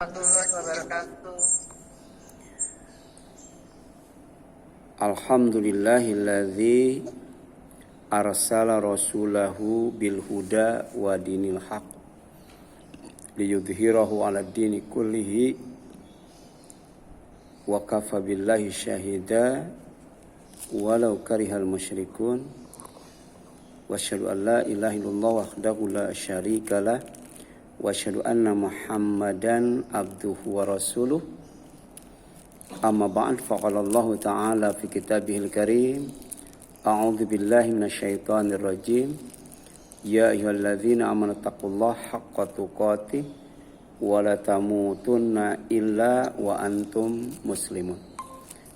Warahmatullahi wabarakatuh. Alhamdulillahilladzi arsala rasulahu bil huda wa dinil haq liyudhhirahu 'ala dini kullihi wa kafa billahi syahida walau karihal musyrikun wa asyhadu an la ilaha illallah wahdahu la syarika lah wa asyhadu anna Muhammadan abduhu wa rasuluh. Amma ba'd, faqala Allah ta'ala fi kitabihil karim, a'udzu billahi minasyaitonir rajim, ya ayyuhalladzina amanu taqullaha haqqa tuqatih wa la tamutunna illa wa antum muslimun.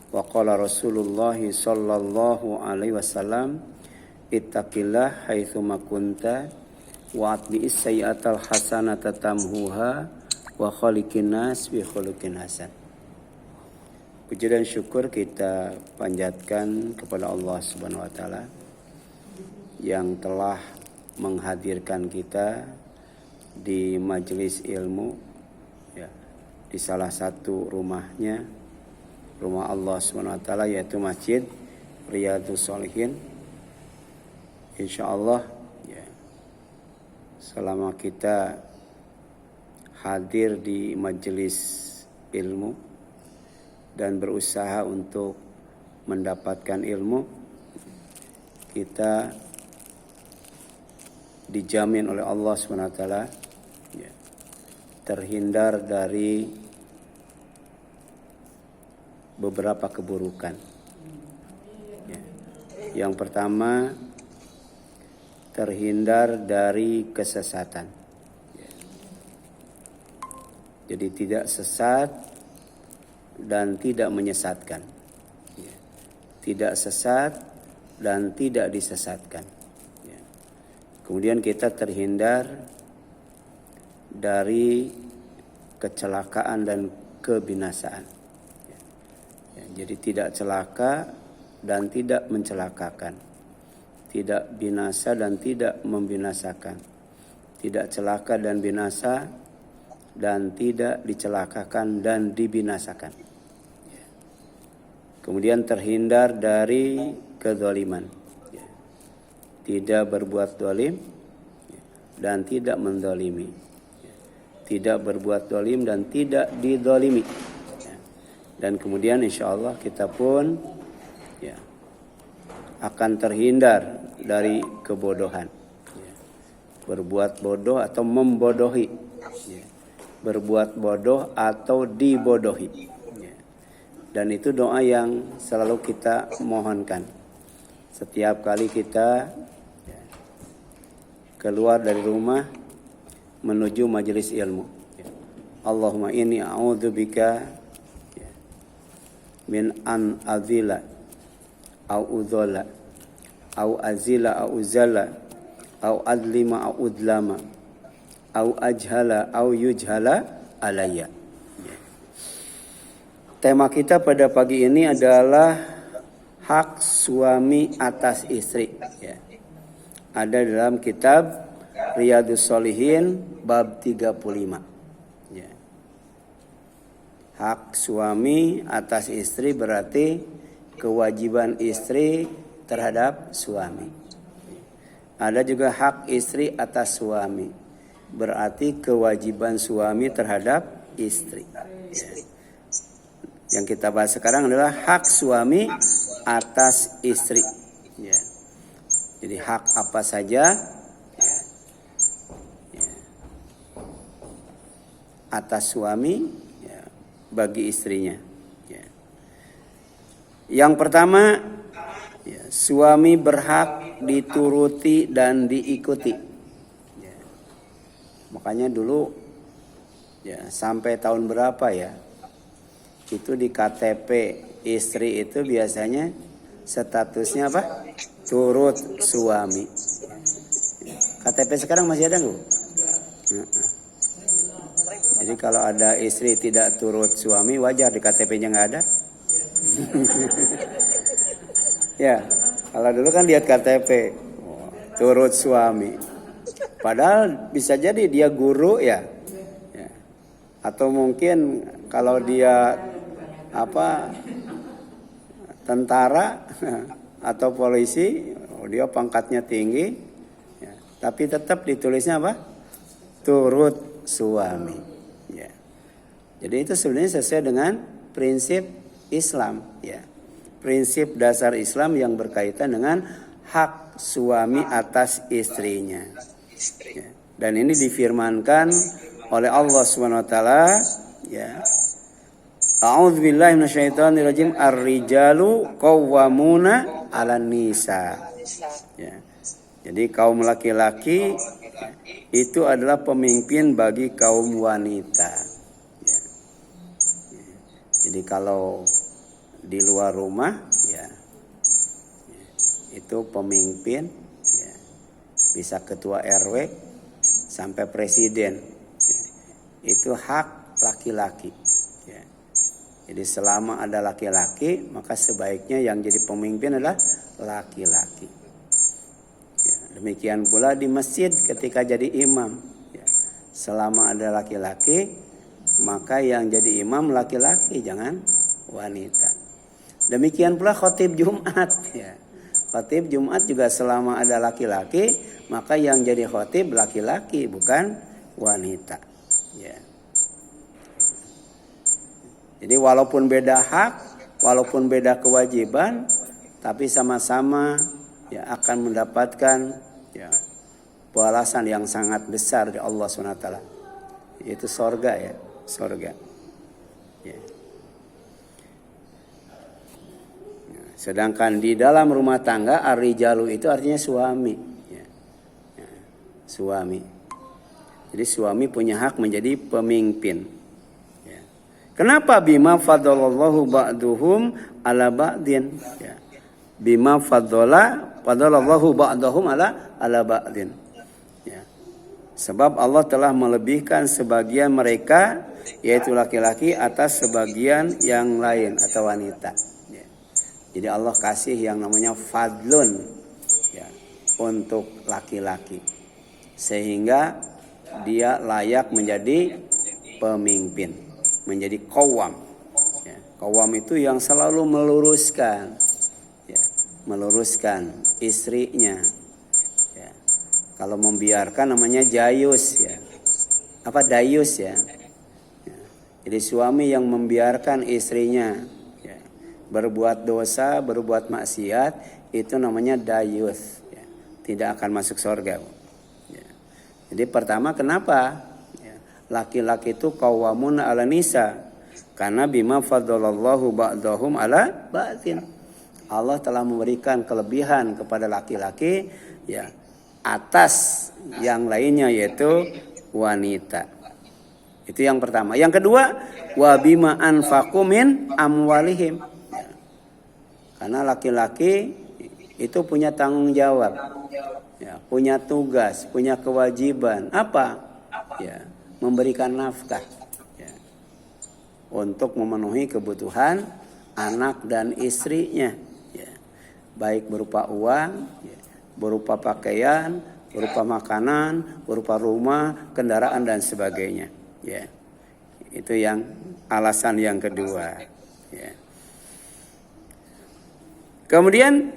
Wa qala Rasulullah sallallahu alaihi wasallam, ittaqillah haitsu ma kunta wa atbi'is sayyi'atal hasanata tamhuha wa khaliqin nas bi khuluqin hasan. Puji dan syukur kita panjatkan kepada Allah Subhanahu wa taala yang telah menghadirkan kita di majelis ilmu ya, di salah satu rumahnya, rumah Allah Subhanahu wa taala, yaitu Masjid Riyadhus Shalihin. Insyaallah ya, selama kita hadir di majelis ilmu dan berusaha untuk mendapatkan ilmu, kita dijamin oleh Allah SWT ya, terhindar dari beberapa keburukan ya. Yang pertama, terhindar dari kesesatan ya. Jadi tidak sesat dan tidak menyesatkan ya. Tidak sesat dan tidak disesatkan ya. Kemudian kita terhindar dari kecelakaan dan kebinasaan ya. Ya, jadi tidak celaka dan tidak mencelakakan, tidak binasa dan tidak membinasakan, tidak celaka dan binasa dan tidak dicelakakan dan dibinasakan. Kemudian terhindar dari kezaliman, tidak berbuat zalim dan tidak menzalimi, tidak berbuat zalim dan tidak dizalimi. Dan kemudian insyaallah kita pun akan terhindar dari kebodohan, berbuat bodoh atau membodohi, berbuat bodoh atau dibodohi. Dan itu doa yang selalu kita mohonkan setiap kali kita keluar dari rumah menuju majelis ilmu. Allahumma inni a'udzubika min an azila au udzola au azila au uzala au adlima au udlama au ajhala au yujhala alayya. Tema kita pada pagi ini adalah hak suami atas istri ya. Ada dalam kitab Riyadhus Shalihin bab 35 ya. Hak suami atas istri berarti kewajiban istri terhadap suami. Ada juga hak istri atas suami, berarti kewajiban suami terhadap istri ya. Yang kita bahas sekarang adalah hak suami atas istri ya. Jadi hak apa saja ya, atas suami ya, bagi istrinya ya. Yang pertama ya, suami berhak dituruti dan diikuti ya. Makanya dulu ya, sampai tahun berapa ya, itu di KTP istri itu biasanya statusnya apa? Turut suami. KTP sekarang masih ada nggak? Jadi kalau ada istri tidak turut suami, wajar di KTP-nya nggak ada. Ya, kalau dulu kan lihat KTP turut suami. Padahal bisa jadi dia guru ya. Atau mungkin kalau dia tentara atau polisi, dia pangkatnya tinggi, ya, tapi tetap ditulisnya apa? Turut suami. Ya. Jadi itu sebenarnya sesuai dengan prinsip Islam. Ya. Prinsip dasar Islam yang berkaitan dengan hak suami atas istrinya. Ya. Dan ini difirmankan oleh Allah Subhanahu wa taala, ya. A'udzubillahi minasyaitonirrajim, ar-rijalu qawwamuna 'alan nisa. Ya. Jadi kaum laki-laki itu adalah pemimpin bagi kaum wanita. Ya. Jadi kalau di luar rumah, ya, itu pemimpin, ya, bisa ketua RW sampai presiden. Ya. Itu hak laki-laki. Ya. Jadi selama ada laki-laki, maka sebaiknya yang jadi pemimpin adalah laki-laki. Ya, demikian pula di masjid ketika jadi imam. Ya, selama ada laki-laki, maka yang jadi imam laki-laki, jangan wanita. Demikian pula khotib Jumat. Ya. Khotib Jumat juga selama ada laki-laki, maka yang jadi khotib laki-laki, bukan wanita. Ya. Jadi walaupun beda hak, walaupun beda kewajiban, tapi sama-sama ya akan mendapatkan ya balasan yang sangat besar dari Allah SWT. Itu sorga, ya, sorga. Ya. Sedangkan di dalam rumah tangga, ar-rijalu itu artinya suami. Ya. Ya. Suami. Jadi suami punya hak menjadi pemimpin. Ya. Kenapa bima faddalallahu ba'duhum ala ba'din? Ya. Bima faddalallahu ba'dahum ala ba'din. Ya. Sebab Allah telah melebihkan sebagian mereka, yaitu laki-laki, atas sebagian yang lain atau wanita. Jadi Allah kasih yang namanya fadlun, ya, untuk laki-laki, sehingga dia layak menjadi pemimpin, menjadi qawwam. Ya, qawwam itu yang selalu meluruskan, ya, meluruskan istrinya. Ya. Kalau membiarkan namanya jayus, ya, apa dayus, ya. Ya. Jadi suami yang membiarkan istrinya berbuat dosa, berbuat maksiat, itu namanya dayus, ya. Tidak akan masuk surga. Ya. Jadi pertama, kenapa ya, laki-laki itu qawwamun 'ala nisa? Karena bima faddalallahu ba'dahum 'ala ba'din. Allah telah memberikan kelebihan kepada laki-laki, ya, atas yang lainnya, yaitu wanita. Itu yang pertama. Yang kedua, wa bima anfaqu min amwalihim. Karena laki-laki itu punya tanggung jawab, ya, punya tugas, punya kewajiban. Apa? Ya, memberikan nafkah, ya, untuk memenuhi kebutuhan anak dan istrinya, ya, baik berupa uang, ya, berupa pakaian, berupa makanan, berupa rumah, kendaraan dan sebagainya. Ya, itu yang alasan yang kedua. Ya. Kemudian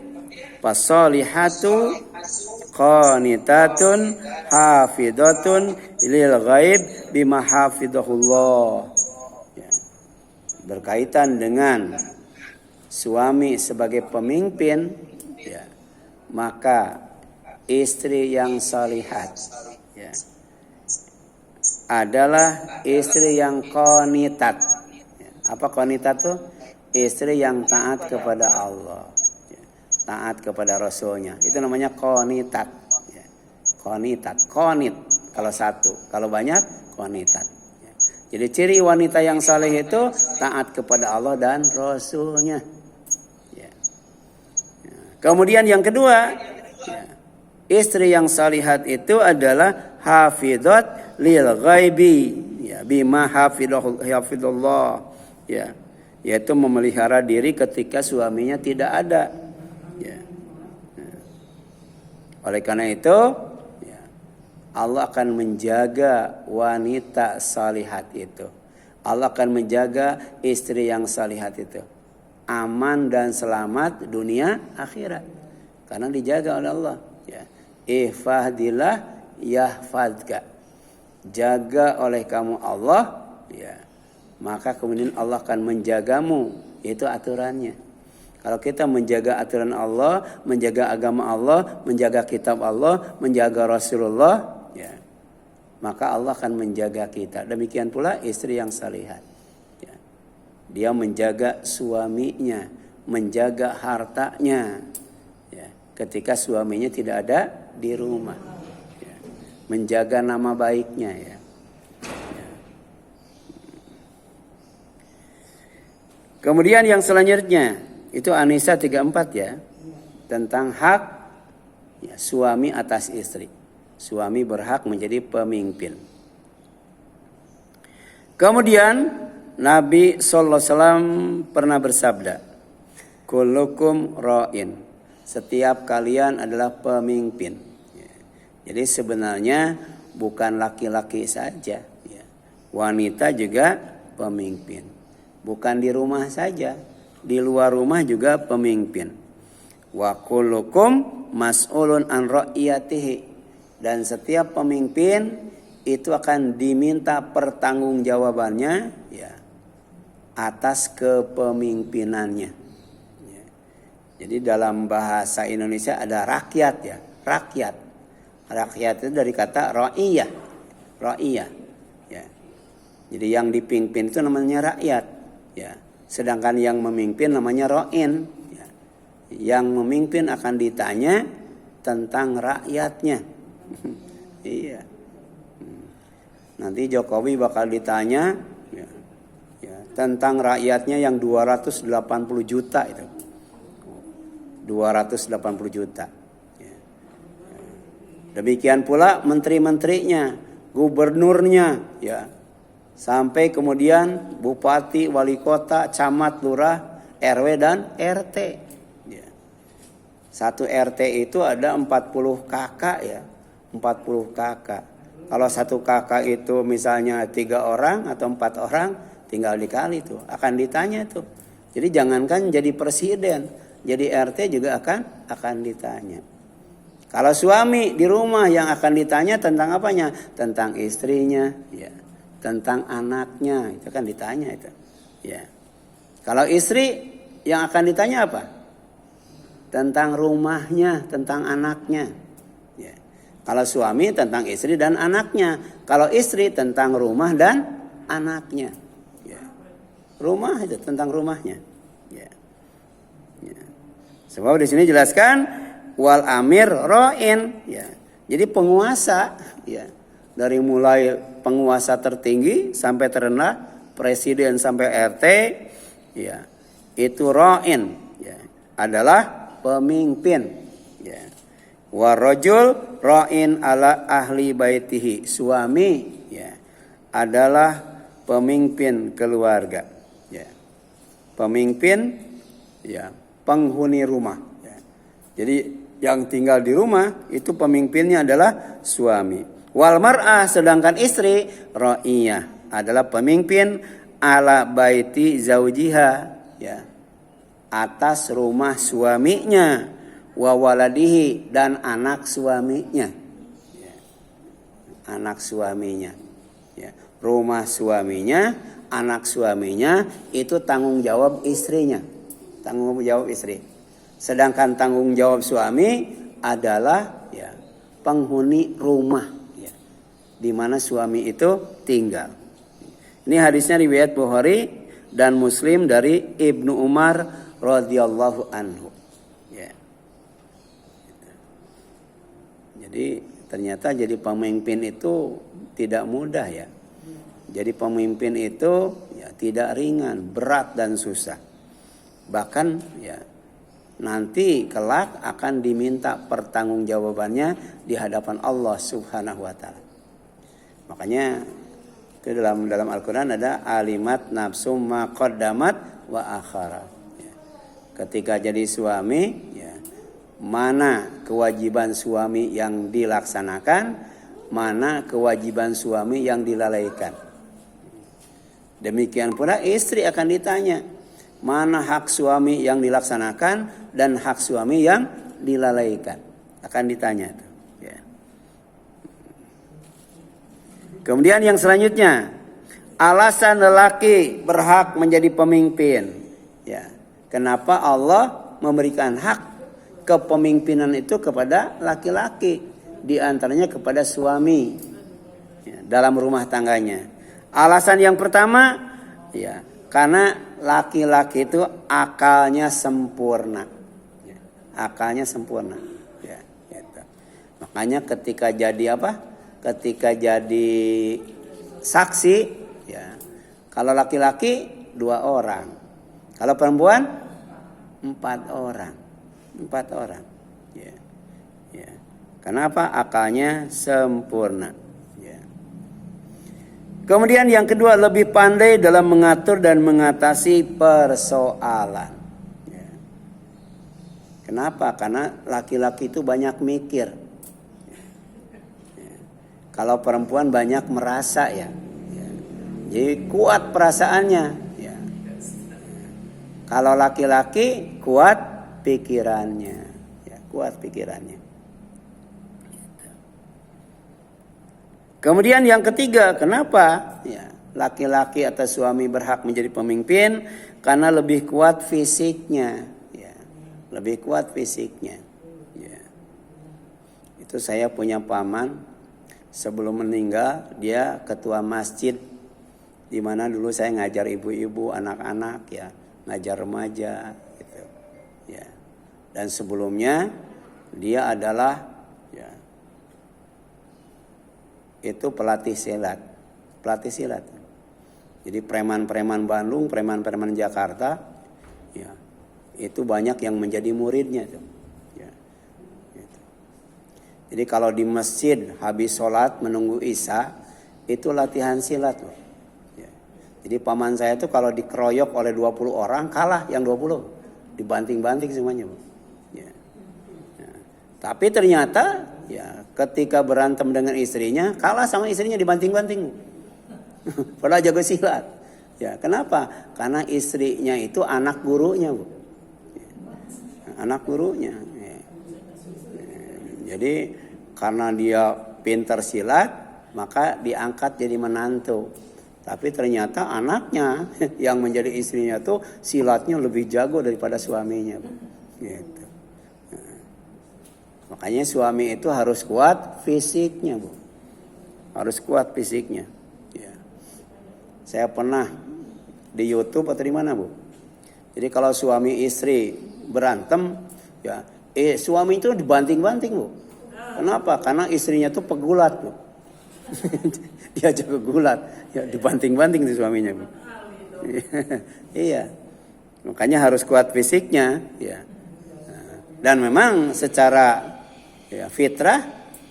fasolihatu qanitatun hafidhatun lil ghaib bima hafidhahullah. Ya. Berkaitan dengan suami sebagai pemimpin, ya, maka istri yang salihat, ya, adalah istri yang qanitat. Ya. Apa qanitat itu? Istri yang taat kepada Allah, ya, taat kepada Rasulnya. Itu namanya qanitat. Ya. Qanitat, qanit kalau satu, kalau banyak qanitat. Ya. Jadi ciri wanita yang saleh itu taat kepada Allah dan Rasulnya. Ya. Ya. Kemudian yang kedua, ya, istri yang salihat itu adalah hafidhat lil ghaibi, ya, bima hafidhullah, ya, yaitu memelihara diri ketika suaminya tidak ada. Ya. Oleh karena itu, ya, Allah akan menjaga wanita salihat itu. Allah akan menjaga istri yang salihat itu aman dan selamat dunia akhirat karena dijaga oleh Allah. Ya. Ihfadillah yahfadka. Jaga oleh kamu Allah, ya. Maka kemudian Allah akan menjagamu. Itu aturannya. Kalau kita menjaga aturan Allah, menjaga agama Allah, menjaga kitab Allah, menjaga Rasulullah, ya, maka Allah akan menjaga kita. Demikian pula istri yang salihat. Ya. Dia menjaga suaminya, menjaga hartanya. Ya. Ketika suaminya tidak ada di rumah. Ya. Menjaga nama baiknya. Ya. Kemudian yang selanjutnya itu An-Nisa 34 ya, tentang hak ya, suami atas istri. Suami berhak menjadi pemimpin. Kemudian Nabi sallallahu alaihi wasallam pernah bersabda, kullukum ra'in. Setiap kalian adalah pemimpin. Ya. Jadi sebenarnya bukan laki-laki saja, ya. Wanita juga pemimpin. Bukan di rumah saja, di luar rumah juga pemimpin. Wa kullukum mas'ulun an ra'iyatihi. Dan setiap pemimpin itu akan diminta pertanggungjawabannya ya, atas kepemimpinannya. Ya. Jadi dalam bahasa Indonesia ada rakyat ya, rakyat. Rakyat itu dari kata ra'iyah. Ra'iyah. Ya. Jadi yang dipimpin itu namanya rakyat. Ya, sedangkan yang memimpin namanya ra'in. Ya. Yang memimpin akan ditanya tentang rakyatnya. Iya. Nanti Jokowi bakal ditanya ya, ya, tentang rakyatnya yang 280 juta itu. 280 juta. Ya. Demikian pula menteri-menterinya, gubernurnya, ya. Sampai kemudian bupati, wali kota, camat, lurah, RW dan RT. Ya. Satu RT itu ada 40 kakak ya. 40 kakak. Kalau satu kakak itu misalnya 3 orang atau 4 orang, tinggal dikali tuh. Akan ditanya tuh. Jadi jangankan jadi presiden, jadi RT juga akan ditanya. Kalau suami di rumah yang akan ditanya tentang apanya? Tentang istrinya, ya. Tentang anaknya, itu kan ditanya itu. Ya. Kalau istri yang akan ditanya apa? Tentang rumahnya, tentang anaknya. Ya. Kalau suami tentang istri dan anaknya. Kalau istri tentang rumah dan anaknya. Ya. Rumah itu tentang rumahnya. Ya. Ya. Sebab di sini jelaskan wal amir ra'in. Ya. Jadi penguasa, ya. Dari mulai penguasa tertinggi sampai terendah, presiden sampai RT, ya, itu ra'in, ya, adalah pemimpin. Ya. Warajul ra'in ala ahli baitihi. Suami, ya, adalah pemimpin keluarga. Ya. Pemimpin, ya, penghuni rumah. Ya. Jadi yang tinggal di rumah itu pemimpinnya adalah suami. Wal mar'ah, sedangkan istri ra'iyah, adalah pemimpin ala baiti zaujiha, ya, atas rumah suaminya, wa waladihi, dan anak suaminya, ya, anak suaminya, ya, rumah suaminya, anak suaminya itu tanggung jawab istrinya, tanggung jawab istri. Sedangkan tanggung jawab suami adalah ya, penghuni rumah, di mana suami itu tinggal. Ini hadisnya riwayat Bukhari dan Muslim dari Ibnu Umar radhiyallahu anhu. Ya. Jadi ternyata jadi pemimpin itu tidak mudah ya. Jadi pemimpin itu ya tidak ringan, berat dan susah. Bahkan ya nanti kelak akan diminta pertanggungjawabannya di hadapan Allah Subhanahu wa taala. Makanya itu dalam Al-Quran ada alimat nafsum ma qaddamat wa akhara. Ya. Ketika jadi suami, ya, mana kewajiban suami yang dilaksanakan, mana kewajiban suami yang dilalaikan. Demikian pula istri akan ditanya, mana hak suami yang dilaksanakan dan hak suami yang dilalaikan. Akan ditanya. Ya. Kemudian yang selanjutnya, alasan lelaki berhak menjadi pemimpin. Ya. Kenapa Allah memberikan hak kepemimpinan itu kepada laki-laki, di antaranya kepada suami, ya, dalam rumah tangganya. Alasan yang pertama, ya, karena laki-laki itu akalnya sempurna, ya, akalnya sempurna, ya, gitu. Makanya ketika jadi apa? Ketika jadi saksi, ya, kalau laki-laki 2 orang, kalau perempuan 4 orang, 4 orang, ya, ya. Kenapa? Akalnya sempurna. Kemudian yang kedua, lebih pandai dalam mengatur dan mengatasi persoalan. Ya. Kenapa? Karena laki-laki itu banyak mikir. Ya. Kalau perempuan banyak merasa, ya. Ya. Jadi kuat perasaannya. Ya. Kalau laki-laki kuat pikirannya. Ya, kuat pikirannya. Kemudian yang ketiga, kenapa? Ya, laki-laki atau suami berhak menjadi pemimpin karena lebih kuat fisiknya, ya, lebih kuat fisiknya. Ya. Itu saya punya paman, sebelum meninggal dia ketua masjid, di mana dulu saya ngajar ibu-ibu, anak-anak, ya, ngajar remaja, gitu. Ya. Dan sebelumnya dia adalah itu pelatih silat. Jadi preman-preman Bandung, preman-preman Jakarta, ya, itu banyak yang menjadi muridnya tuh. Ya, gitu. Jadi kalau di masjid habis sholat menunggu isya, itu latihan silat loh. Ya. Jadi paman saya tuh kalau dikeroyok oleh 20 orang, kalah yang 20, dibanting-banting semuanya. Ya. Ya. Tapi ternyata, ya, ketika berantem dengan istrinya, kalah sama istrinya, dibanting-banting. Padahal jago silat. Ya, kenapa? Karena istrinya itu anak gurunya, Bu. Ya, anak gurunya. Ya. Jadi karena dia pintar silat, maka diangkat jadi menantu. Tapi ternyata anaknya yang menjadi istrinya tuh silatnya lebih jago daripada suaminya, Bu. Gitu. Makanya suami itu harus kuat fisiknya, Bu. Harus kuat fisiknya. Ya. Saya pernah di YouTube atau di mana, Bu. Jadi kalau suami istri berantem, ya, suami itu dibanting-banting, Bu. Kenapa? Karena istrinya tuh pegulat, Bu. Dia jago gulat, ya, dibanting-banting tuh suaminya, Bu. Iya. Makanya harus kuat fisiknya, ya. Dan memang secara, ya, fitrah,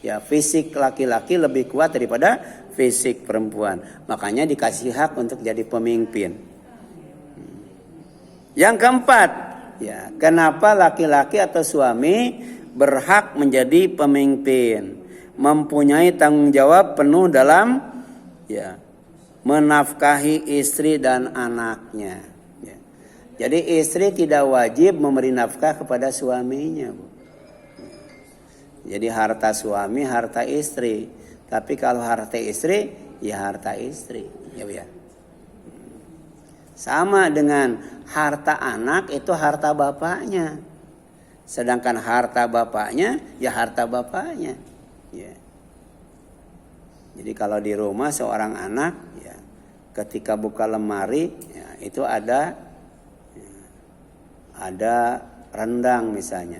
ya, fisik laki-laki lebih kuat daripada fisik perempuan. Makanya dikasih hak untuk jadi pemimpin. Yang keempat, ya, kenapa laki-laki atau suami berhak menjadi pemimpin? Mempunyai tanggung jawab penuh dalam, ya, menafkahi istri dan anaknya. Ya. Jadi istri tidak wajib memberi nafkah kepada suaminya, Bu. Jadi harta suami, harta istri. Tapi kalau harta istri, ya harta istri. Ya, Bu, ya. Sama dengan harta anak itu harta bapaknya. Sedangkan harta bapaknya, ya harta bapaknya. Ya. Jadi kalau di rumah seorang anak, ya, ketika buka lemari, ya, itu ada rendang misalnya.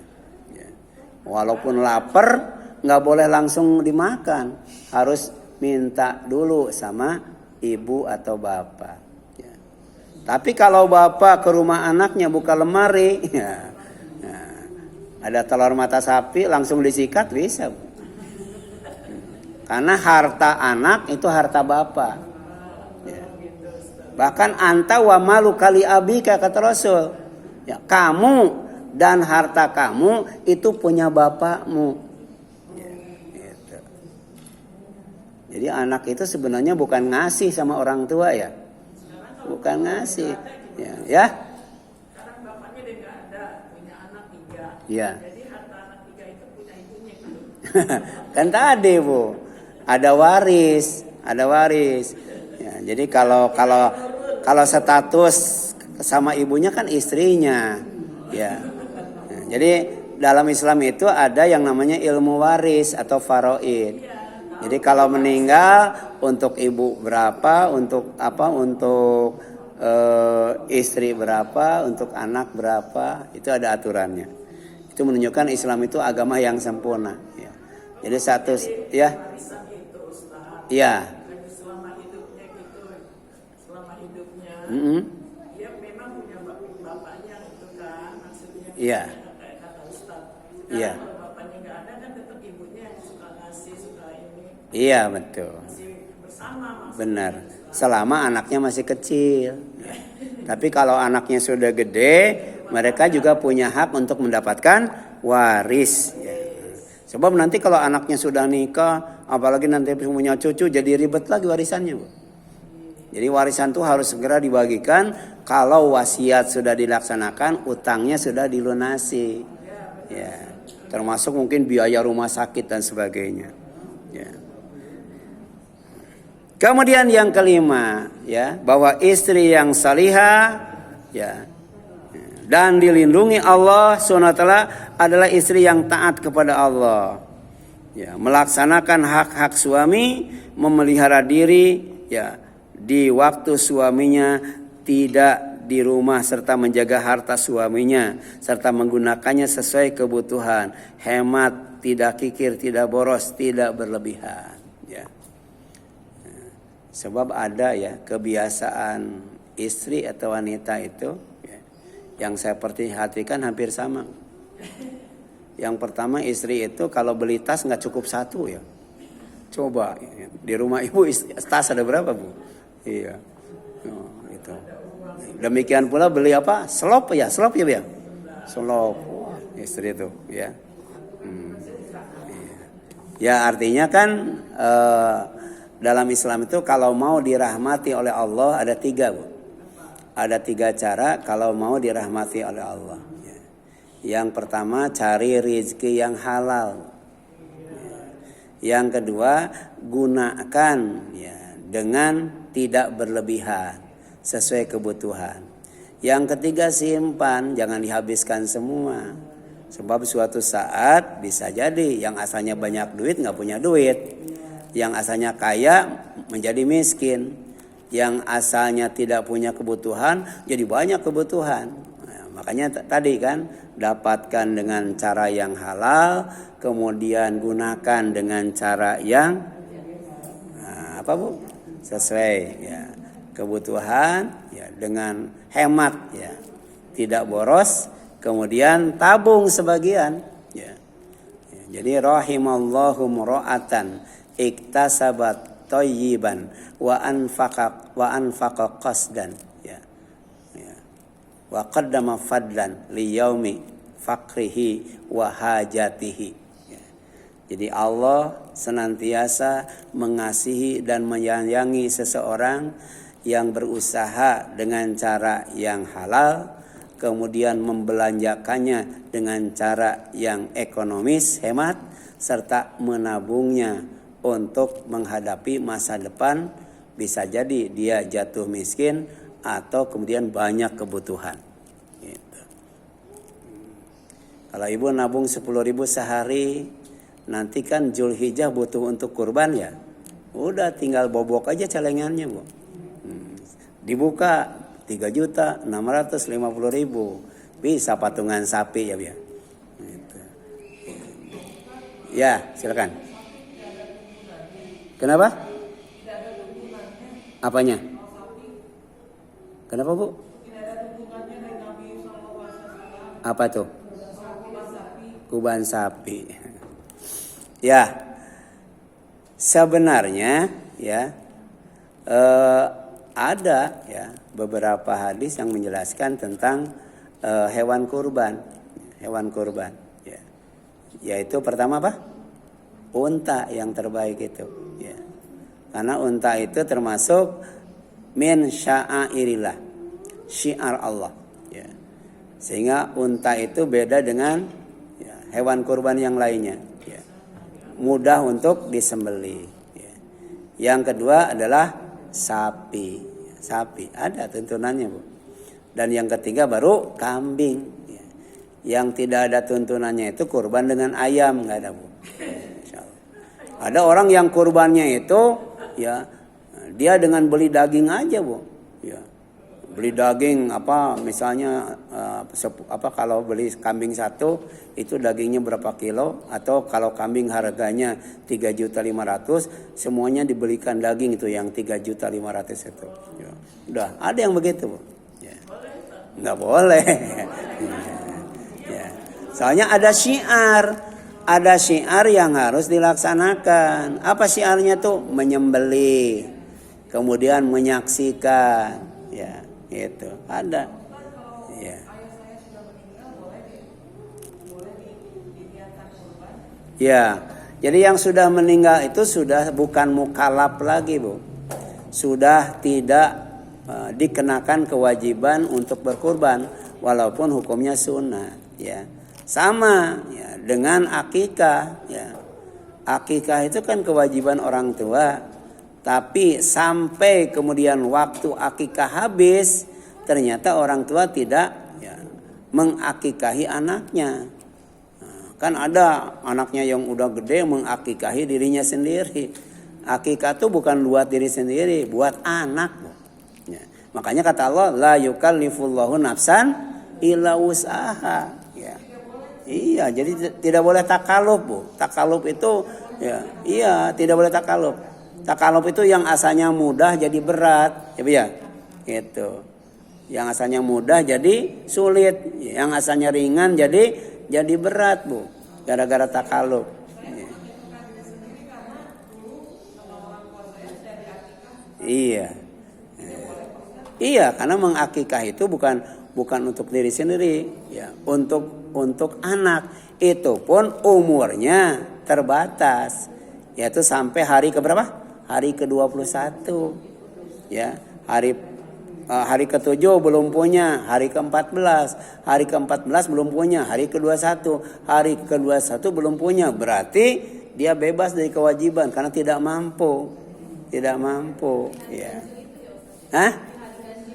Ya. Walaupun lapar, nggak boleh langsung dimakan, harus minta dulu sama ibu atau bapak. Ya. Tapi kalau bapak ke rumah anaknya buka lemari, ya, ada telur mata sapi langsung disikat, bisa. Karena harta anak itu harta bapak. Ya. Bahkan anta wa malu kali abika, kata Rasul. Ya, kamu dan harta kamu itu punya bapakmu. Ya, gitu. Jadi anak itu sebenarnya bukan ngasih sama orang tua, ya. bukan ngasih. Ya. Sekarang bapaknya dia nggak ada, punya anak 3. Ya. Jadi harta anak 3 itu punya ibunya. Kan tadi Bu, ada waris. Ya, jadi kalau status sama ibunya kan istrinya. Ya. Jadi dalam Islam itu ada yang namanya ilmu waris atau faraid. Jadi kalau meninggal untuk ibu berapa, untuk istri berapa, untuk anak berapa, itu ada aturannya. Itu menunjukkan Islam itu agama yang sempurna. Ya. Jadi satu, ya, ya. Selama hidupnya gitu, dia memang punya bapaknya itu kan, maksudnya. Iya. Kata Ustaz. Iya. Kalau bapaknya nggak ada kan tetap ibunya yang suka ngasih, suka ini. Iya betul. Masih bersama maksudnya. Benar. Selama anaknya masih kecil. Ya. Tapi kalau anaknya sudah gede, mereka juga punya hak untuk mendapatkan waris. Ya. Sebab nanti kalau anaknya sudah nikah, apalagi nanti punya cucu, jadi ribet lagi warisannya, Bu. Jadi warisan itu harus segera dibagikan. Kalau wasiat sudah dilaksanakan, utangnya sudah dilunasi. Ya, termasuk mungkin biaya rumah sakit dan sebagainya. Ya. Kemudian yang kelima, ya, bahwa istri yang salihah, ya, dan dilindungi Allah SWT adalah istri yang taat kepada Allah. Ya, melaksanakan hak-hak suami, memelihara diri, ya, di waktu suaminya tidak di rumah serta menjaga harta suaminya serta menggunakannya sesuai kebutuhan, hemat, tidak kikir, tidak boros, tidak berlebihan. Ya. Sebab ada ya kebiasaan istri atau wanita itu ya, yang saya perhatikan hampir sama. Yang pertama istri itu kalau beli tas nggak cukup satu ya. Coba ya, di rumah ibu tas ada berapa Bu? Iya. Oh, itu. Demikian pula beli apa? Selop ya Selop. Selop. Istri itu ya. Iya. Ya artinya kan dalam Islam itu kalau mau dirahmati oleh Allah ada 3 Bu. Ada 3 cara kalau mau dirahmati oleh Allah. Ya. Yang pertama cari rezeki yang halal. Ya. Yang kedua gunakan ya dengan tidak berlebihan sesuai kebutuhan. Yang ketiga simpan, jangan dihabiskan semua. Sebab suatu saat bisa jadi yang asalnya banyak duit nggak punya duit, yang asalnya kaya menjadi miskin, yang asalnya tidak punya kebutuhan jadi banyak kebutuhan. Nah, makanya tadi kan dapatkan dengan cara yang halal, kemudian gunakan dengan cara yang apa Bu? Sesuai ya kebutuhan ya dengan hemat ya, tidak boros, kemudian tabung sebagian ya. Jadi rahimallahu mura'atan iktasabat thayyiban wa anfaqa qasdan ya. Wa qaddama fadlan li yaumi faqrihi wa hajatihi. Jadi Allah senantiasa mengasihi dan menyayangi seseorang yang berusaha dengan cara yang halal, kemudian membelanjakannya dengan cara yang ekonomis, hemat, serta menabungnya untuk menghadapi masa depan. Bisa jadi dia jatuh miskin atau kemudian banyak kebutuhan. Gitu. Kalau ibu nabung 10.000 sehari, nanti kan Zulhijjah butuh untuk kurban ya. Udah tinggal bobok aja celengannya Bu. Dibuka 3.650.000. Bisa patungan sapi ya Bu. Gitu. Ya silakan. Kenapa? Apanya? Kenapa Bu? Apa tuh? Kurban sapi. Ya, sebenarnya ya ada ya beberapa hadis yang menjelaskan tentang hewan kurban, ya. Yaitu pertama apa? Unta yang terbaik itu, ya. Karena unta itu termasuk min sya'airillah, syiar Allah. Ya. Sehingga unta itu beda dengan ya, hewan kurban yang lainnya. Ya. Mudah untuk disembelih. Ya. Yang kedua adalah sapi. Sapi ada tuntunannya, Bu. Dan yang ketiga baru kambing. Ya. Yang tidak ada tuntunannya itu kurban dengan ayam, nggak ada, Bu. Ada orang yang kurbannya itu ya dia dengan beli daging aja, Bu. Ya. Beli daging apa misalnya kalau beli kambing satu itu dagingnya berapa kilo, atau kalau kambing harganya 3.500.000 semuanya dibelikan daging itu yang 3.500.000 itu. Ya. Udah, ada yang begitu, Bu. Ya. Nggak boleh. Ya. Soalnya ada syiar. Ada syiar yang harus dilaksanakan. Apa syiarnya tuh? Menyembelih, kemudian menyaksikan, ya itu ada. Ya. Ya, jadi yang sudah meninggal itu sudah bukan mukallaf lagi, Bu. Sudah tidak dikenakan kewajiban untuk berkurban, walaupun hukumnya sunnah. Ya. Sama ya, dengan akikah ya. Akikah itu kan kewajiban orang tua, tapi sampai kemudian waktu akikah habis ternyata orang tua tidak ya, mengakikahi anaknya. Nah, kan ada anaknya yang udah gede mengakikahi dirinya sendiri. Akikah itu bukan buat diri sendiri, buat anak. Ya. Makanya kata Allah, la yukallifullahu nafsan illa wus'aha. Iya, jadi tidak boleh takaluf, Bu. Takaluf itu ya, iya, tidak boleh takaluf. Takaluf itu yang asalnya mudah jadi berat, ya, Bu ya. Gitu. Yang asalnya mudah jadi sulit, yang asalnya ringan jadi berat, Bu. Gara-gara takaluf. Ya. Iya. Iya, karena mengakikah itu bukan untuk diri sendiri, ya, untuk anak. Itu pun umurnya terbatas, yaitu sampai hari keberapa? Hari ke-21. Ya, hari ke-7 belum punya, hari ke-14, hari ke-14 belum punya, hari ke-21, hari ke-21 belum punya. Berarti dia bebas dari kewajiban karena tidak mampu. Tidak mampu, ya. Hah?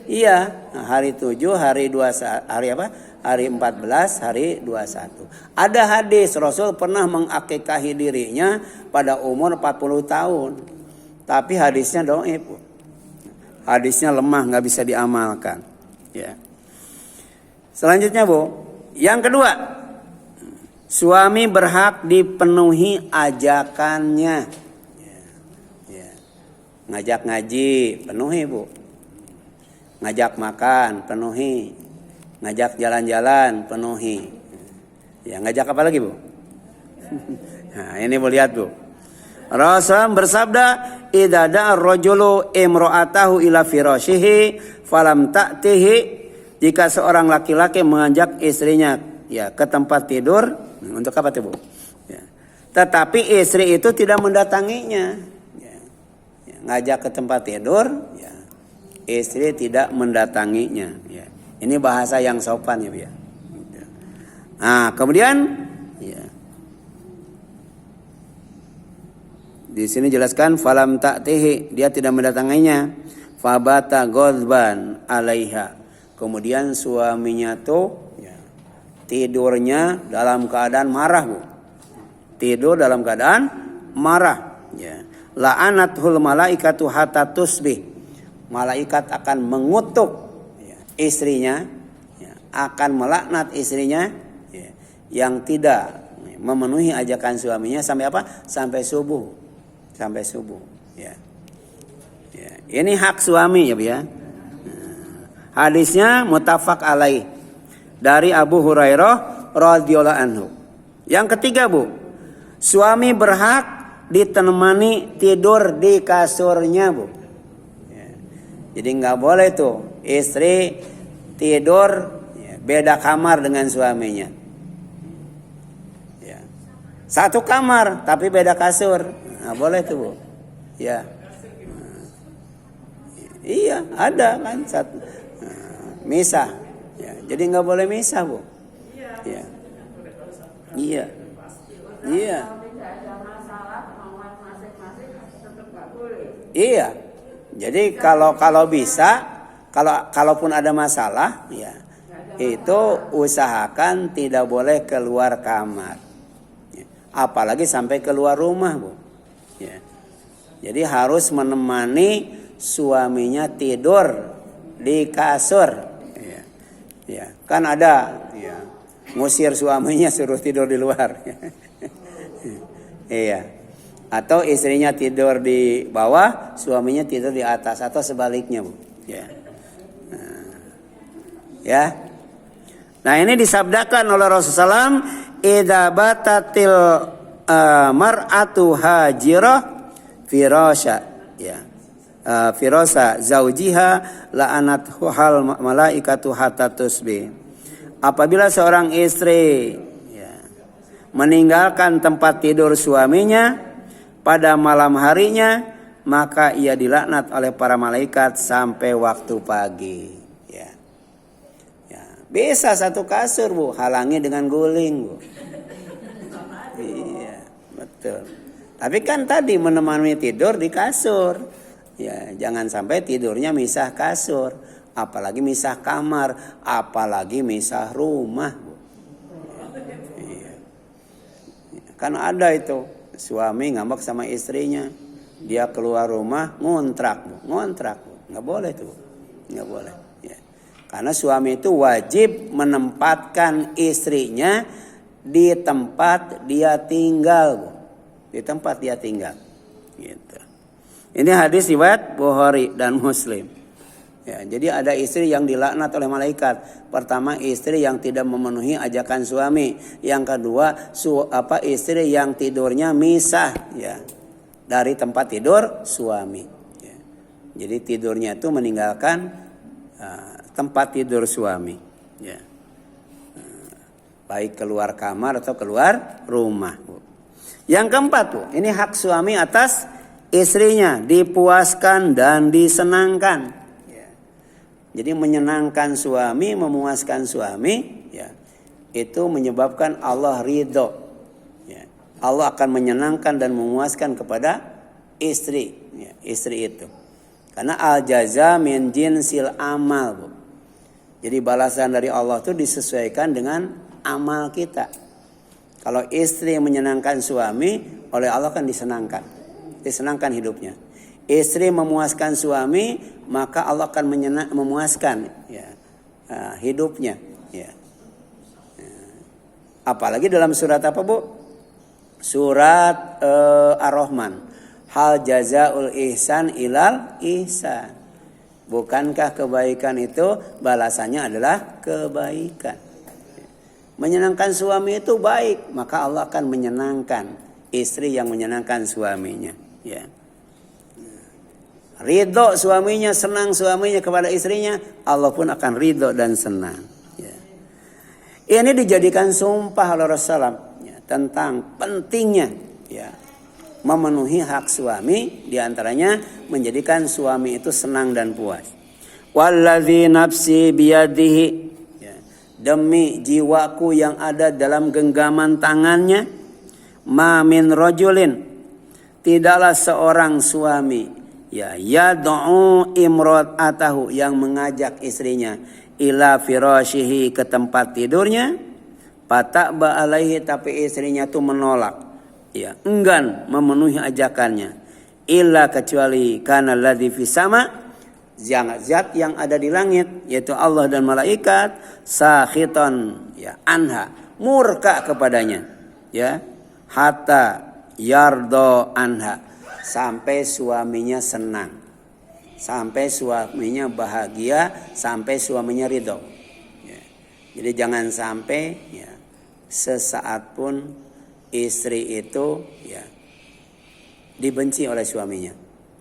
Iya, hari 7, hari 21, hari apa? Hari 14, hari 21. Ada hadis Rasul pernah mengakikahi dirinya pada umur 40 tahun. Tapi hadisnya dhaif. Hadisnya lemah, nggak bisa diamalkan. Ya. Selanjutnya, Bu, yang kedua, suami berhak dipenuhi ajakannya. Ya. Ngajak ngaji, penuhi, Bu. Ngajak makan, penuhi. Ngajak jalan-jalan, penuhi. Ya, ngajak apa lagi, Bu? Nah, ini Bu lihat, Bu. Rasul bersabda, "Idza da'a ar-rajulu imra'atahu ila firashihi falam ta'tihi." Jika seorang laki-laki mengajak istrinya ya ke tempat tidur, untuk apa tuh, Bu? Ya. Tetapi istri itu tidak mendatanginya. Ya. Ya, ngajak ke tempat tidur, ya. Istri tidak mendatanginya, ya. Ini bahasa yang sopan, ya, Bu ya. Nah, kemudian ya. Di sini jelaskan falam ta'tihi, dia tidak mendatanginya. Fabata ghadban 'alaiha. Kemudian suaminya tuh ya, tidurnya dalam keadaan marah, Bu. Tidur dalam keadaan marah, ya. La'anathul malaikatu hatta tusbih. Malaikat akan mengutuk ya, istrinya, ya, akan melaknat istrinya ya, yang tidak memenuhi ajakan suaminya sampai apa? Sampai subuh. Sampai subuh, ya. Ya. Ini hak suami, ya, Bu ya. Hadisnya muttafaq alaih dari Abu Hurairah radhiyallahu anhu. Yang ketiga, Bu, suami berhak ditemani tidur di kasurnya, Bu. Ya. Jadi nggak boleh tuh istri tidur ya, beda kamar dengan suaminya. Ya. Satu kamar tapi beda kasur, nggak boleh tuh, Bu. Ya. Iya, ada kan misah. Ya, jadi nggak boleh misah, Bu. Iya. Iya. Iya. Iya. Jadi kalau bisa, kalaupun ada masalah, ya itu usahakan tidak boleh keluar kamar. Ya. Apalagi sampai keluar rumah, Bu. Ya. Jadi harus menemani suaminya tidur di kasur. Ya. Ya. Kan ada, ya, ngusir suaminya suruh tidur di luar. Iya. Atau istrinya tidur di bawah, suaminya tidur di atas, atau sebaliknya, Bu. Ya. Ya. Nah, ini disabdakan oleh Rasulullah SAW, idza batatil mar'atu hajirah firasha, ya. Firasa zaujiha la'anathu hal malaikatu hatta tusbih. Apabila seorang istri, ya, meninggalkan tempat tidur suaminya pada malam harinya, maka ia dilaknat oleh para malaikat sampai waktu pagi. Ya. Ya. Bisa satu kasur, Bu, halangi dengan guling, Bu. Iya, betul. Tapi kan tadi menemani tidur di kasur. Ya, jangan sampai tidurnya misah kasur, apalagi misah kamar, apalagi misah rumah, Bu. Iya. Kan ada itu suami ngambek sama istrinya, dia keluar rumah ngontrak, Bu. Ngontrak, Bu. Nggak boleh tuh, nggak boleh. Ya. Karena suami itu wajib menempatkan istrinya di tempat dia tinggal, Bu. Di tempat dia tinggal, gitu. Ini hadis riwayat Bukhari dan Muslim. Ya, jadi ada istri yang dilaknat oleh malaikat. Pertama, istri yang tidak memenuhi ajakan suami. Yang kedua, istri yang tidurnya misah, ya, dari tempat tidur suami. Ya. Jadi tidurnya itu meninggalkan tempat tidur suami. Ya. Baik keluar kamar atau keluar rumah. Yang keempat, Bu, ini hak suami atas istrinya, dipuaskan dan disenangkan. Ya. Jadi menyenangkan suami, memuaskan suami, ya, itu menyebabkan Allah ridho. Ya. Allah akan menyenangkan dan memuaskan kepada istri, ya, istri itu. Karena al-jaza min jinsil amal, Bu. Jadi balasan dari Allah itu disesuaikan dengan amal kita. Kalau istri menyenangkan suami, oleh Allah kan disenangkan hidupnya. Istri memuaskan suami, maka Allah akan memuaskan, ya, hidupnya. Ya. Apalagi dalam surat apa, Bu? Surat Ar-Rahman. Hal jazaul ihsan ilal ihsan. Bukankah kebaikan itu balasannya adalah kebaikan? Menyenangkan suami itu baik, maka Allah akan menyenangkan istri yang menyenangkan suaminya. Ya. Ridho suaminya, senang suaminya kepada istrinya, Allah pun akan ridho dan senang. Ya. Ini dijadikan sumpah oleh Rasulullah, ya, tentang pentingnya, ya, memenuhi hak suami, diantaranya menjadikan suami itu senang dan puas. Wallazi nafsi biyadihi, ya, demi jiwaku yang ada dalam genggaman tangannya, ma min rajulin, tidaklah seorang suami, ya, yad'u imra'atahu, yang mengajak istrinya ila firashihi, ke tempat tidurnya, fata'ba alaihi, tapi istrinya itu menolak, ya, enggan memenuhi ajakannya, illa, kecuali kana alladzi fis sama, zat yang ada di langit, yaitu Allah dan malaikat, sakhitan, ya, anha, murka kepadanya, ya, hatta yardo anha, sampai suaminya senang, sampai suaminya bahagia, sampai suaminya ridho. Ya. Jadi jangan sampai, ya, sesaat pun istri itu, ya, dibenci oleh suaminya.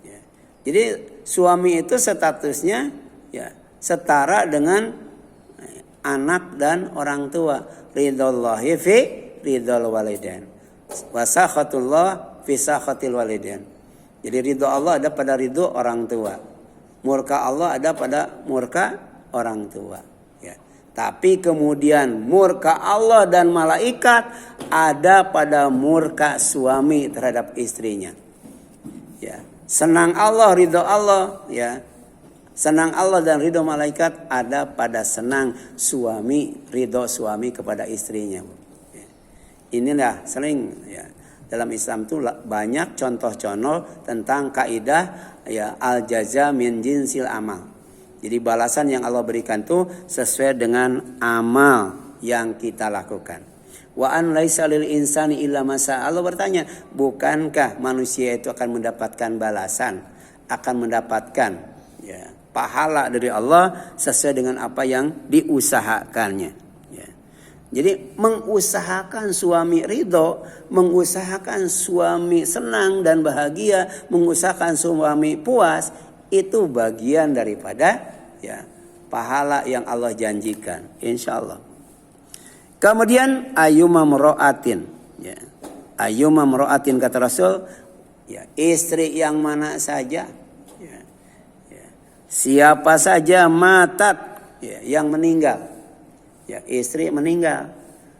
Ya. Jadi suami itu statusnya, ya, setara dengan anak dan orang tua. Ridhollahi fi ridhol walidain, wa sakhatullah fi sakhatil walidain. Jadi ridho Allah ada pada ridho orang tua. Murka Allah ada pada murka orang tua. Ya. Tapi kemudian murka Allah dan malaikat ada pada murka suami terhadap istrinya. Ya. Senang Allah, ridho Allah, ya. Senang Allah dan ridho malaikat ada pada senang suami, ridho suami kepada istrinya. Ya. Inilah sering ya. Dalam Islam itu banyak contoh-contoh tentang kaidah ya al-jaza min jinsil amal. Jadi balasan yang Allah berikan itu sesuai dengan amal yang kita lakukan. Wa an laisa lil insani illa ma sa'a. Allah bertanya, bukankah manusia itu akan mendapatkan balasan, akan mendapatkan ya, pahala dari Allah sesuai dengan apa yang diusahakannya. Ya. Jadi mengusahakan suami ridho, mengusahakan suami senang dan bahagia, mengusahakan suami puas, itu bagian daripada ya pahala yang Allah janjikan, insya Allah. Kemudian ayyuma mra'atin, ya. Ayyuma mra'atin kata Rasul, ya istri yang mana saja, ya. Ya. Siapa saja matat, ya, yang meninggal, ya istri meninggal.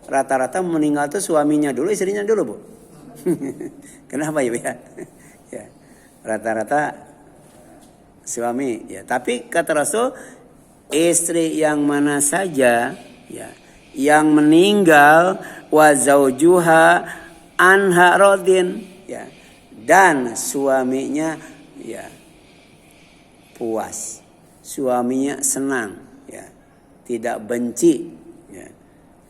Rata-rata meninggal itu suaminya dulu, istrinya dulu bu. Kenapa ya? Ya rata-rata suami, ya. Tapi kata Rasul, istri yang mana saja, ya, yang meninggal wa zaujuha anha radin, ya, dan suaminya ya puas, suaminya senang, ya, tidak benci, ya,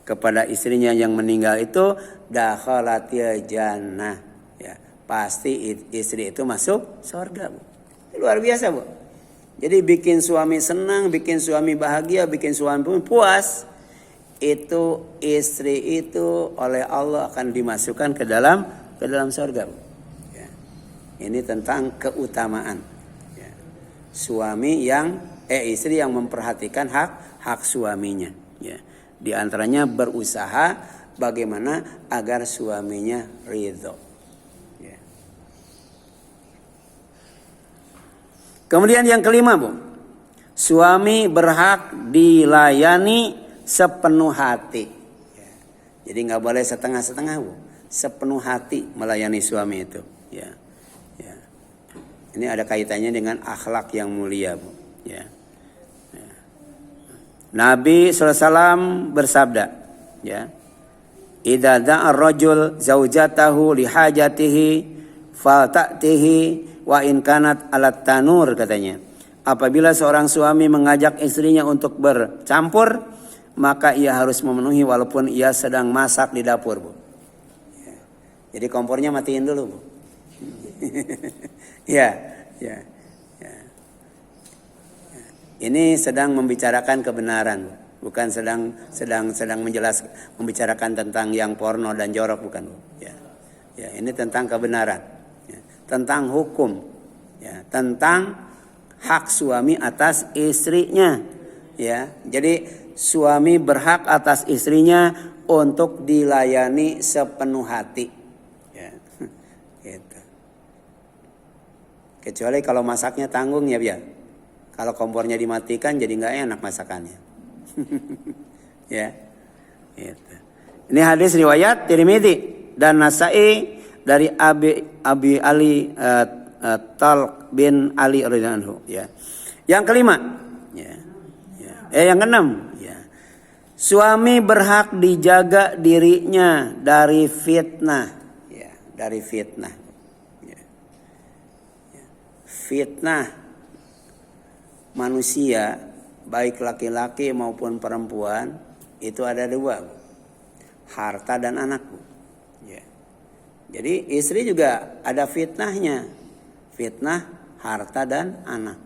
kepada istrinya yang meninggal itu, dakhalatil jannah, ya, pasti istri itu masuk surga, bu. Luar biasa, bu. Jadi bikin suami senang, bikin suami bahagia, bikin suami pun puas, itu istri itu oleh Allah akan dimasukkan ke dalam surga, bu. Ya. Ini tentang keutamaan. Ya. Suami yang istri yang memperhatikan hak suaminya. Ya. Di antaranya berusaha bagaimana agar suaminya ridho. Kemudian yang kelima, bu, suami berhak dilayani sepenuh hati. Ya. Jadi nggak boleh setengah-setengah, bu, sepenuh hati melayani suami itu. Ya. Ya. Ini ada kaitannya dengan akhlak yang mulia, bu. Ya. Ya. Nabi SAW bersabda, ya, idza da'a ar-rajul zaujatahu li hajatihi falta'tihi wa in kanat alat tanur, katanya. Apabila seorang suami mengajak istrinya untuk bercampur, maka ia harus memenuhi walaupun ia sedang masak di dapur, bu. Ya. Jadi kompornya matiin dulu, bu. Ya, ya, ya. Ini sedang membicarakan kebenaran, bu. Bukan sedang membicarakan tentang yang porno dan jorok, bukan, bu. Ya. Ya, ini tentang kebenaran. Tentang hukum, ya, tentang hak suami atas istrinya, ya. Jadi suami berhak atas istrinya untuk dilayani sepenuh hati, ya. Gitu. Kecuali kalau masaknya tanggung, ya, ya. Kalau kompornya dimatikan jadi nggak enak masakannya. Ya. Gitu. Ini hadis riwayat Tirmidzi dan Nasa'i dari Abi Ali Talq bin Ali radhiyallahu anhu, ya. Yang kelima, ya. Ya. Yang keenam, ya. Suami berhak dijaga dirinya dari fitnah, ya, dari fitnah. Ya. Ya. Fitnah manusia baik laki-laki maupun perempuan itu ada dua, harta dan anak. Jadi istri juga ada fitnahnya, fitnah harta dan anak.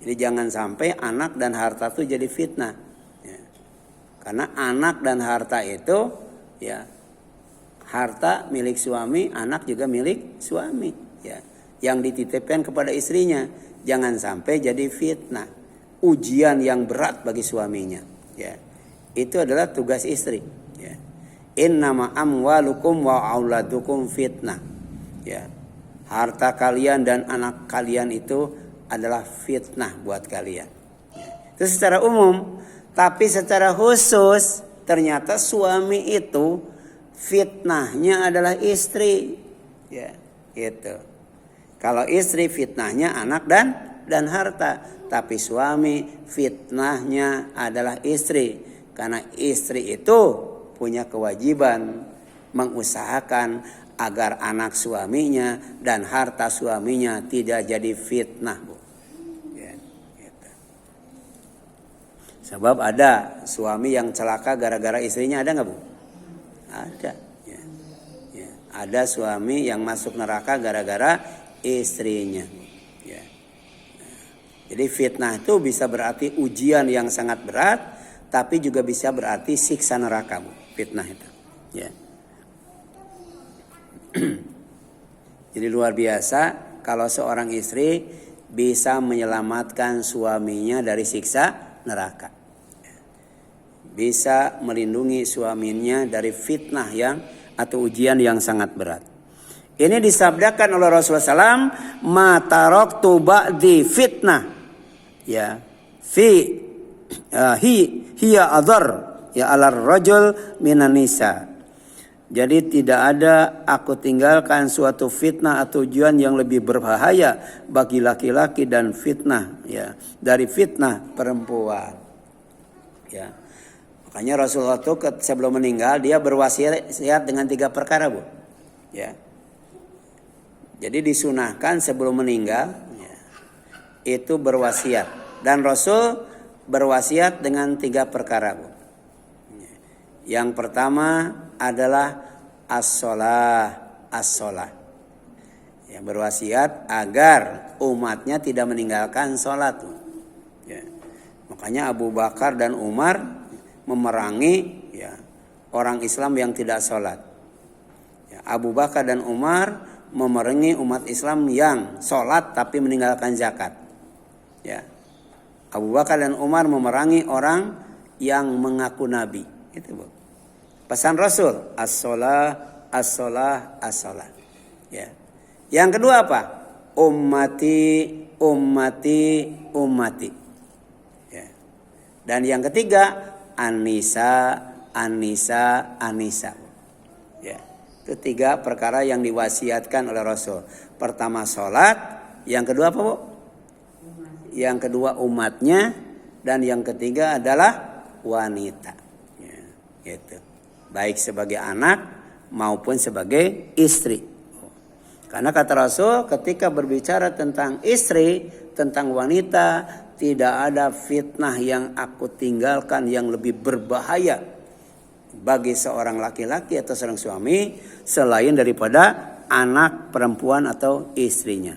Jadi jangan sampai anak dan harta itu jadi fitnah. Ya. Karena anak dan harta itu, ya, harta milik suami, anak juga milik suami. Ya. Yang dititipkan kepada istrinya, jangan sampai jadi fitnah, ujian yang berat bagi suaminya. Ya. Itu adalah tugas istri. Ya. Innama amwalukum wa auladukum fitnah. Ya. Harta kalian dan anak kalian itu adalah fitnah buat kalian. Itu secara umum. Tapi secara khusus ternyata suami itu fitnahnya adalah istri. Ya, gitu. Kalau istri fitnahnya anak dan harta. Tapi suami fitnahnya adalah istri. Karena istri itu punya kewajiban mengusahakan agar anak suaminya dan harta suaminya tidak jadi fitnah, Bu. Ya, gitu. Sebab ada suami yang celaka gara-gara istrinya, ada nggak, Bu? Ada. Ya. Ya. Ada suami yang masuk neraka gara-gara istrinya. Ya. Jadi fitnah itu bisa berarti ujian yang sangat berat, tapi juga bisa berarti siksa neraka, Bu. Fitnah itu. Ya. Jadi luar biasa kalau seorang istri bisa menyelamatkan suaminya dari siksa neraka. Bisa melindungi suaminya dari fitnah atau ujian yang sangat berat. Ini disabdakan oleh Rasulullah SAW, ma taraktu ba'di fitnah. Ya, hiya adhar ya alar rajul minan nisa. Jadi tidak ada aku tinggalkan suatu fitnah atau ujian yang lebih berbahaya bagi laki-laki dan fitnah ya dari fitnah perempuan. Ya. Makanya Rasulullah itu sebelum meninggal dia berwasiat dengan 3 perkara, Bu. Ya. Jadi disunahkan sebelum meninggal ya, itu berwasiat dan Rasul berwasiat dengan 3 perkara, Bu. Ya. Yang pertama adalah as-sholah. Yang berwasiat agar umatnya tidak meninggalkan sholat. Ya. Makanya Abu Bakar dan Umar memerangi ya, orang Islam yang tidak sholat. Ya, Abu Bakar dan Umar memerangi umat Islam yang sholat tapi meninggalkan zakat. Ya. Abu Bakar dan Umar memerangi orang yang mengaku nabi. Itu, Bu. Pesan Rasul, as-sholah. Ya. Yang kedua apa? Ummati. Ya. Dan yang ketiga, An-Nisa. Ya. Itu 3 perkara yang diwasiatkan oleh Rasul. Pertama sholat, yang kedua apa, Bu? Yang kedua umatnya, dan yang ketiga adalah wanita. Ya, gitu. Baik sebagai anak maupun sebagai istri. Karena kata Rasul ketika berbicara tentang istri, tentang wanita, tidak ada fitnah yang aku tinggalkan yang lebih berbahaya bagi seorang laki-laki atau seorang suami selain daripada anak perempuan atau istrinya.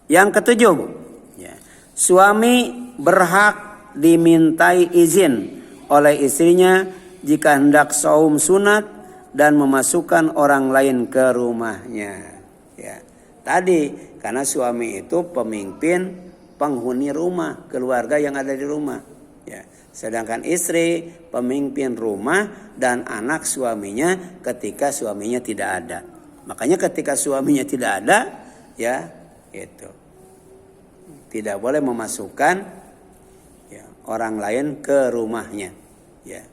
Yang ketujuh, Bu, ya, suami berhak dimintai izin oleh istrinya jika hendak saum sunat dan memasukkan orang lain ke rumahnya. Ya, tadi karena suami itu pemimpin penghuni rumah, keluarga yang ada di rumah. Ya, sedangkan istri pemimpin rumah dan anak suaminya ketika suaminya tidak ada. Makanya ketika suaminya tidak ada, ya itu tidak boleh memasukkan ya, orang lain ke rumahnya. Ya.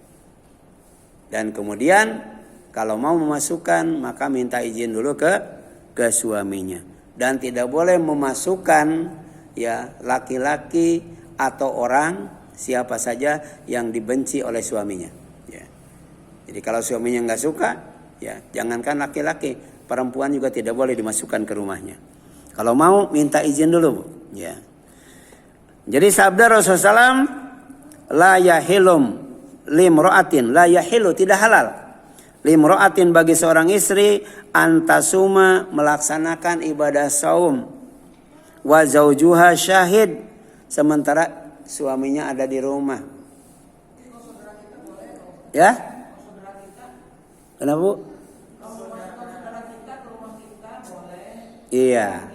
Dan kemudian kalau mau memasukkan maka minta izin dulu ke suaminya. Dan tidak boleh memasukkan ya laki-laki atau orang siapa saja yang dibenci oleh suaminya. Ya. Jadi kalau suaminya nggak suka, ya jangankan laki-laki, perempuan juga tidak boleh dimasukkan ke rumahnya. Kalau mau minta izin dulu, Bu. Ya. Jadi sabda Rasulullah SAW, la yahilum limro'atin, la yahilu, tidak halal limro'atin bagi seorang istri antasuma melaksanakan ibadah saum wa zaujuha syahid sementara suaminya ada di rumah. Ya? Kenapa, Bu? Iya.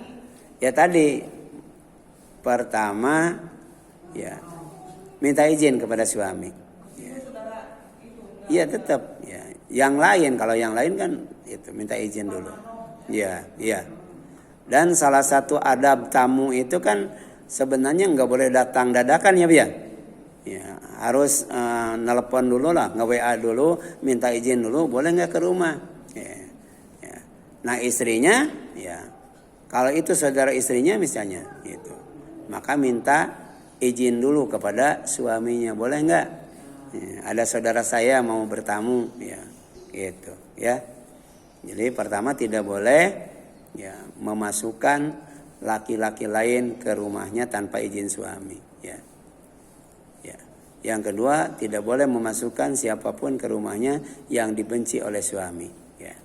Ya tadi pertama ya minta izin kepada suami. Iya tetap ya. Yang lain kalau yang lain kan itu minta izin dulu. Iya, iya. Dan salah satu adab tamu itu kan sebenarnya nggak boleh datang dadakan ya, ya. Ya, harus nelpon dulu lah, nge-WA dulu, minta izin dulu, boleh nggak ke rumah? Ya, ya. Nah istrinya, ya kalau itu saudara istrinya misalnya, gitu, maka minta izin dulu kepada suaminya, boleh nggak? Ya, ada saudara saya mau bertamu, ya, gitu, ya. Jadi pertama tidak boleh ya memasukkan laki-laki lain ke rumahnya tanpa izin suami, ya. Ya. Yang kedua, tidak boleh memasukkan siapapun ke rumahnya yang dibenci oleh suami, ya.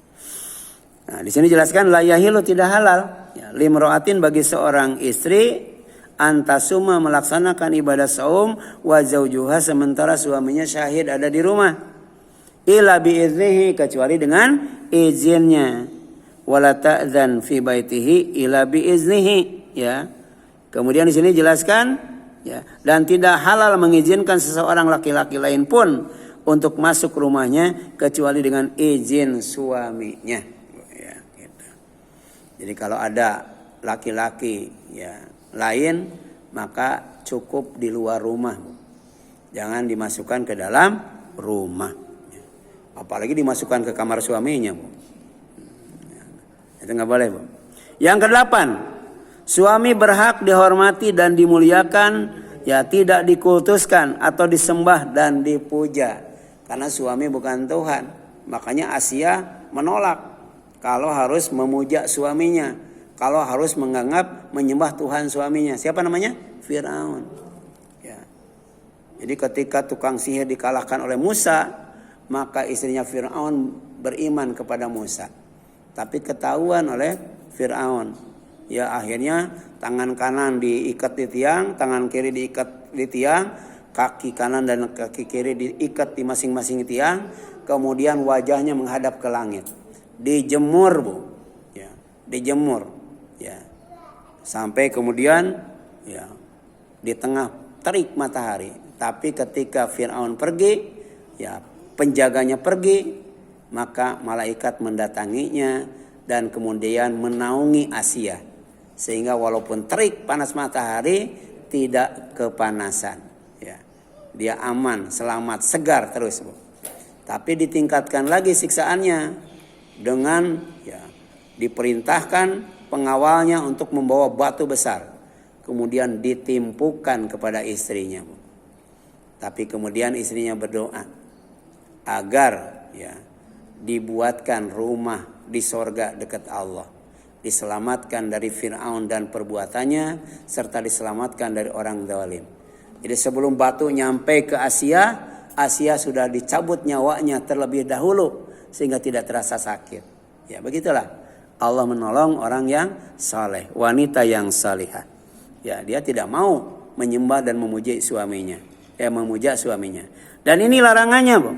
Nah, di sini jelaskan la yahilu tidak halal, ya, limroatin bagi seorang istri antasuma melaksanakan ibadah saum wa zaujuha sementara suaminya syahid ada di rumah. Ila biiznihi kecuali dengan izinnya. Wala ta'dzan fi baitihi ila biiznihi, ya. Kemudian di sini jelaskan, ya, dan tidak halal mengizinkan seseorang laki-laki lain pun untuk masuk rumahnya kecuali dengan izin suaminya, ya, gitu. Jadi kalau ada laki-laki ya lain maka cukup di luar rumah, jangan dimasukkan ke dalam rumah. Apalagi dimasukkan ke kamar suaminya, Bu. Itu nggak boleh, Bu. Yang kedelapan, suami berhak dihormati dan dimuliakan, ya tidak dikultuskan atau disembah dan dipuja. Karena suami bukan Tuhan. Makanya Asia menolak kalau harus memuja suaminya, kalau harus menganggap menyembah Tuhan suaminya. Siapa namanya? Firaun. Ya. Jadi ketika tukang sihir dikalahkan oleh Musa, maka istrinya Firaun beriman kepada Musa. Tapi ketahuan oleh Firaun. Ya akhirnya tangan kanan diikat di tiang, tangan kiri diikat di tiang, kaki kanan dan kaki kiri diikat di masing-masing tiang, kemudian wajahnya menghadap ke langit. Dijemur, Bu. Ya, dijemur. Ya. Sampai kemudian ya di tengah terik matahari. Tapi ketika Firaun pergi, ya penjaganya pergi, maka malaikat mendatanginya dan kemudian menaungi Asia. Sehingga walaupun terik panas matahari tidak kepanasan. Ya. Dia aman, selamat, segar terus, Bu. Tapi ditingkatkan lagi siksaannya dengan ya diperintahkan pengawalnya untuk membawa batu besar. Kemudian ditimpukan kepada istrinya, Bu. Tapi kemudian istrinya berdoa agar ya dibuatkan rumah di sorga dekat Allah, diselamatkan dari Fir'aun dan perbuatannya, serta diselamatkan dari orang zalim. Jadi sebelum batu nyampe ke Asia, Asia sudah dicabut nyawanya terlebih dahulu sehingga tidak terasa sakit. Ya begitulah Allah menolong orang yang saleh, wanita yang salihah. Ya dia tidak mau menyembah dan memuji suaminya, memuja suaminya. Dan ini larangannya, Bu.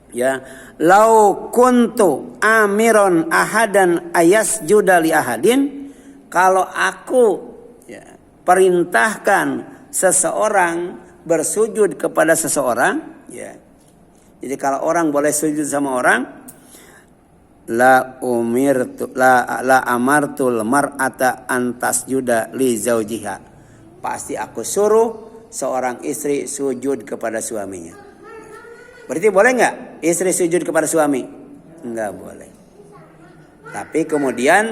Ya, lau kuntu amiron ahadan ayasjuda li ahadin, kalau aku ya perintahkan seseorang bersujud kepada seseorang, ya. Jadi kalau orang boleh sujud sama orang, la amartul mar'ata antasjuda li zaujiha. Pasti aku suruh seorang istri sujud kepada suaminya. Berarti boleh nggak istri sujud kepada suami? Nggak boleh. Tapi kemudian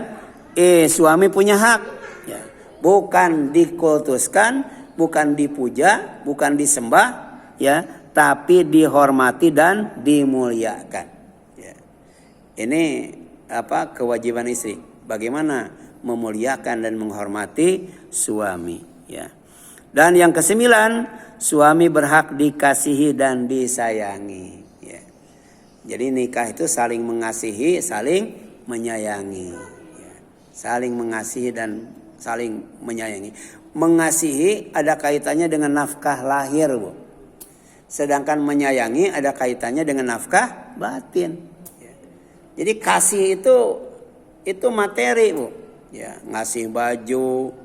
suami punya hak, ya. Bukan dikultuskan, bukan dipuja, bukan disembah, ya, tapi dihormati dan dimuliakan. Ya. Ini apa kewajiban istri? Bagaimana memuliakan dan menghormati suami, ya. Dan yang kesembilan, suami berhak dikasihi dan disayangi. Ya. Jadi nikah itu saling mengasihi, saling menyayangi. Ya. Saling mengasihi dan saling menyayangi. Mengasihi ada kaitannya dengan nafkah lahir, Bu. Sedangkan menyayangi ada kaitannya dengan nafkah batin. Ya. Jadi kasih itu materi, Bu. Ya, ngasih baju,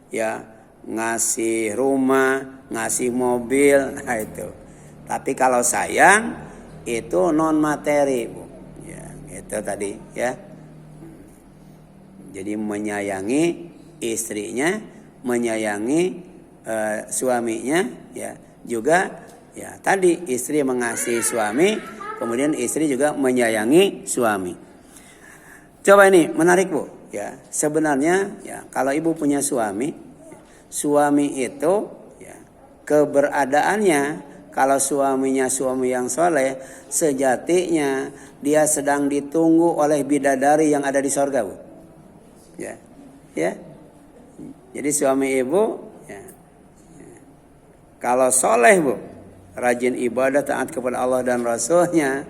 ya. Ngasih rumah, ngasih mobil, nah itu. Tapi kalau sayang itu non materi, Bu. Ya, itu tadi, ya. Jadi menyayangi istrinya menyayangi suaminya, ya juga ya tadi istri mengasihi suami, kemudian istri juga menyayangi suami. Coba ini menarik Bu, ya sebenarnya ya kalau ibu punya suami itu ya keberadaannya, kalau suaminya suami yang soleh, sejatinya dia sedang ditunggu oleh bidadari yang ada di sorga Bu. Ya, ya. Jadi suami ibu ya, kalau soleh Bu, rajin ibadah, taat kepada Allah dan Rasulnya,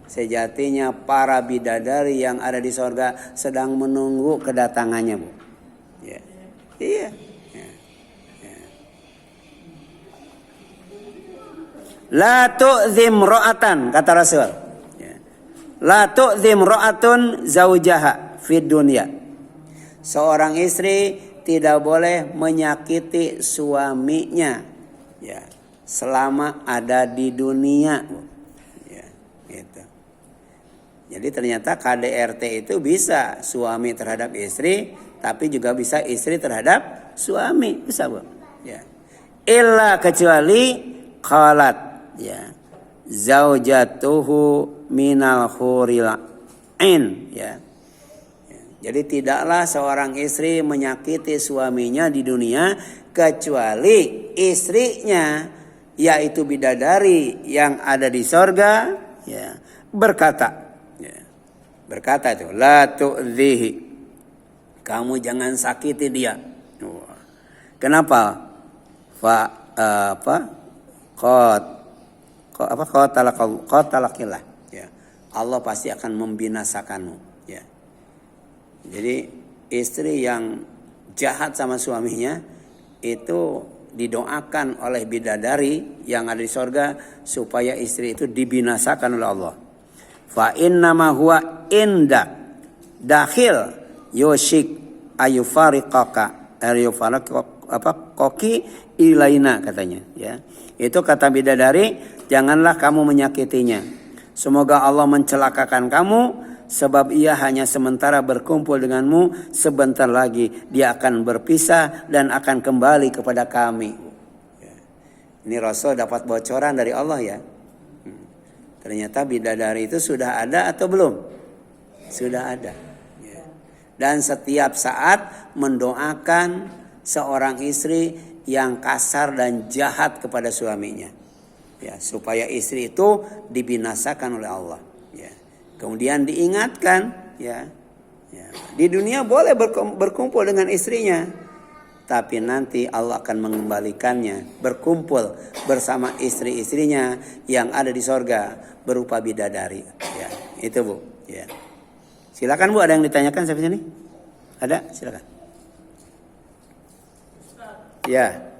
sejatinya para bidadari yang ada di sorga sedang menunggu kedatangannya Bu. Ya. Iya. Ya. Ya. La tu'zim ro'atan, kata Rasul. Ya. La tu'zim ro'atun zaujaha fid dunya. Seorang istri tidak boleh menyakiti suaminya, ya, selama ada di dunia. Ya, gitu. Jadi ternyata KDRT itu bisa suami terhadap istri, tapi juga bisa istri terhadap suami, bisa Bu. Ya. Illa kecuali qalat, ya, zaujatuhu minal huril ain, ya. Jadi tidaklah seorang istri menyakiti suaminya di dunia kecuali istrinya, yaitu bidadari yang ada di sorga, ya, berkata, ya, berkata itu, la tu'zihi, kamu jangan sakiti dia. Kenapa? Qatalakillah, ya. Allah pasti akan membinasakanmu, ya. Jadi istri yang jahat sama suaminya itu didoakan oleh bidadari yang ada di sorga supaya istri itu dibinasakan oleh Allah. Fa innama huwa inda dakhil yushik ayufariqaka koki ilaina, katanya, ya. Itu kata bidadari, janganlah kamu menyakitinya. Semoga Allah mencelakakan kamu, sebab ia hanya sementara berkumpul denganmu, sebentar lagi dia akan berpisah dan akan kembali kepada kami. Ini Rasul dapat bocoran dari Allah, ya. Ternyata bidadari itu sudah ada atau belum? Sudah ada. Dan setiap saat mendoakan seorang istri yang kasar dan jahat kepada suaminya, ya, supaya istri itu dibinasakan oleh Allah. Kemudian diingatkan, ya, ya, di dunia boleh berkumpul dengan istrinya, tapi nanti Allah akan mengembalikannya berkumpul bersama istri-istrinya yang ada di sorga berupa bidadari. Ya, itu Bu. Ya. Silakan Bu, ada yang ditanyakan sampai sini? Ada? Silakan. Ya.